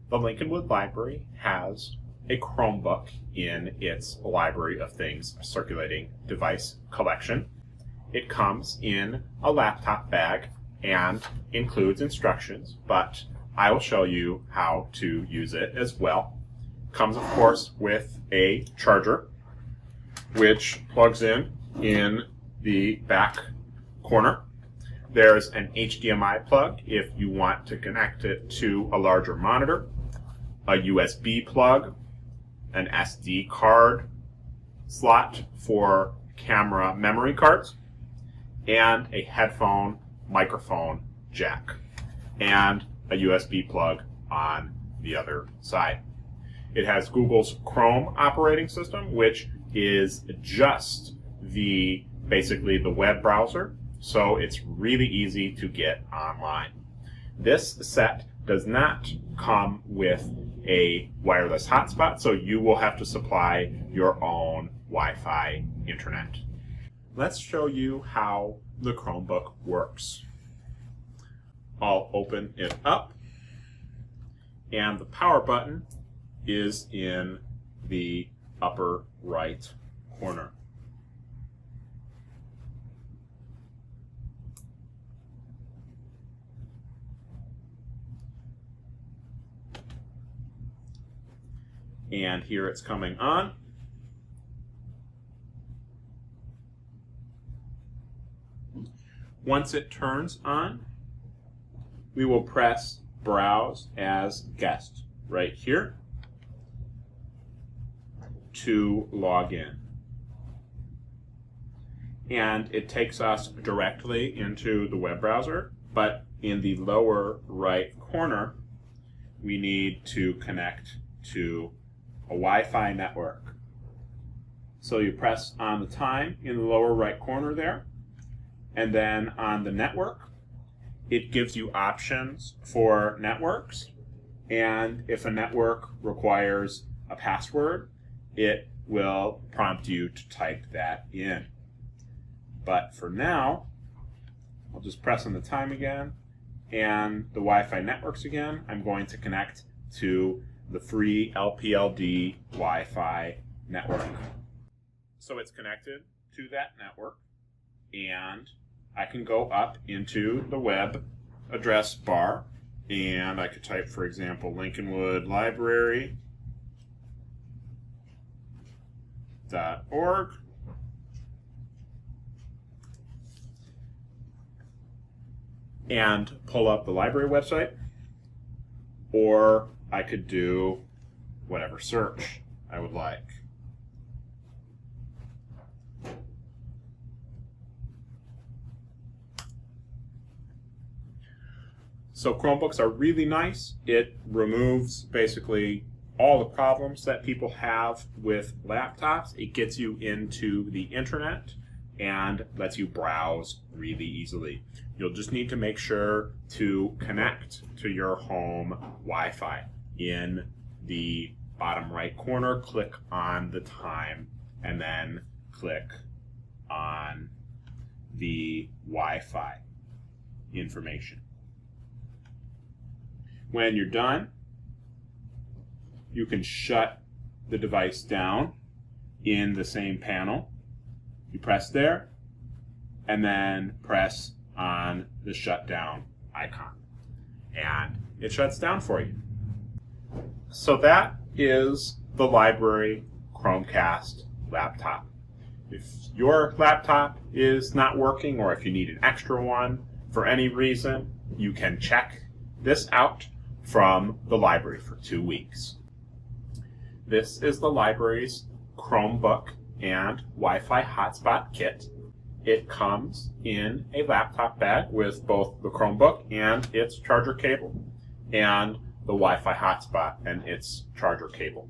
The Lincolnwood Library has a Chromebook in its Library of Things circulating device collection. It comes in a laptop bag and includes instructions, but I will show you how to use it as well. Comes, of course, with a charger, which plugs in the back corner. There's an HDMI plug if you want to connect it to a larger monitor, a USB plug, an SD card slot for camera memory cards, and a headphone microphone jack, and a USB plug on the other side. It has Google's Chrome operating system, which is just basically the web browser, so it's really easy to get online. This set does not come with a wireless hotspot, so you will have to supply your own Wi-Fi internet. Let's show you how the Chromebook works. I'll open it up, and the power button is in the upper right corner. And here it's coming on. Once it turns on, we will press Browse as Guest right here to log in. And it takes us directly into the web browser, but in the lower right corner, we need to connect to a Wi-Fi network. So you press on the time in the lower right corner there, and then on the network, it gives you options for networks, and if a network requires a password, it will prompt you to type that in. But for now, I'll just press on the time again, and the Wi-Fi networks again. I'm going to connect to the free LPLD Wi-Fi network. So it's connected to that network, and I can go up into the web address bar, and I could type, for example, Lincolnwood Library .org, and pull up the library website, or I could do whatever search I would like. So Chromebooks are really nice. It removes basically all the problems that people have with laptops. It gets you into the internet and lets you browse really easily. You'll just need to make sure to connect to your home Wi-Fi. In the bottom right corner, click on the time, and then click on the Wi-Fi information. When you're done, you can shut the device down in the same panel. You press there, and then press on the shutdown icon, and it shuts down for you. So that is the library Chromecast laptop. If your laptop is not working, or if you need an extra one for any reason, you can check this out from the library for 2 weeks. This is the library's Chromebook and Wi-Fi hotspot kit. It comes in a laptop bag with both the Chromebook and its charger cable, and the Wi-Fi hotspot and its charger cable.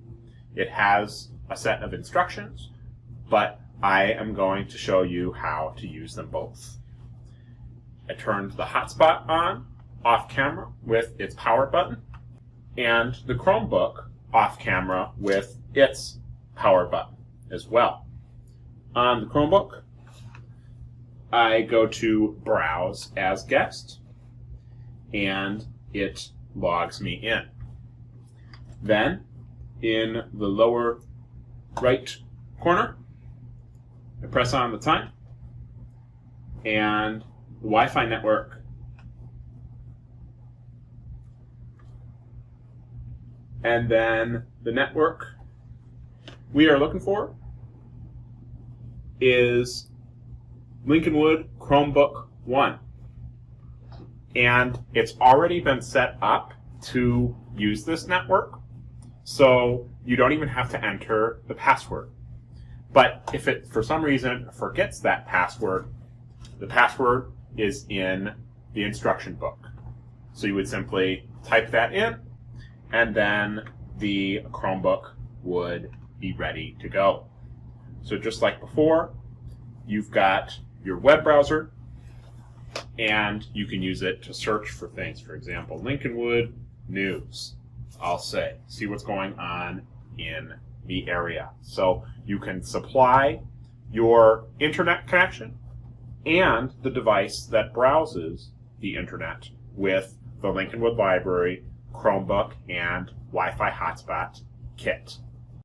It has a set of instructions, but I am going to show you how to use them both. I turned the hotspot on off camera with its power button, and the Chromebook off camera with its power button as well. On the Chromebook, I go to Browse as Guest, and it logs me in. Then, in the lower right corner, I press on the time, and the Wi-Fi network and then the network we are looking for is Lincolnwood Chromebook 1. And it's already been set up to use this network, so you don't even have to enter the password. But if it, for some reason, forgets that password, the password is in the instruction book. So you would simply type that in, and then the Chromebook would be ready to go. So just like before, you've got your web browser, and you can use it to search for things. For example, Lincolnwood News, I'll say, see what's going on in the area. So you can supply your internet connection and the device that browses the internet with the Lincolnwood Library Chromebook and Wi-Fi Hotspot kit.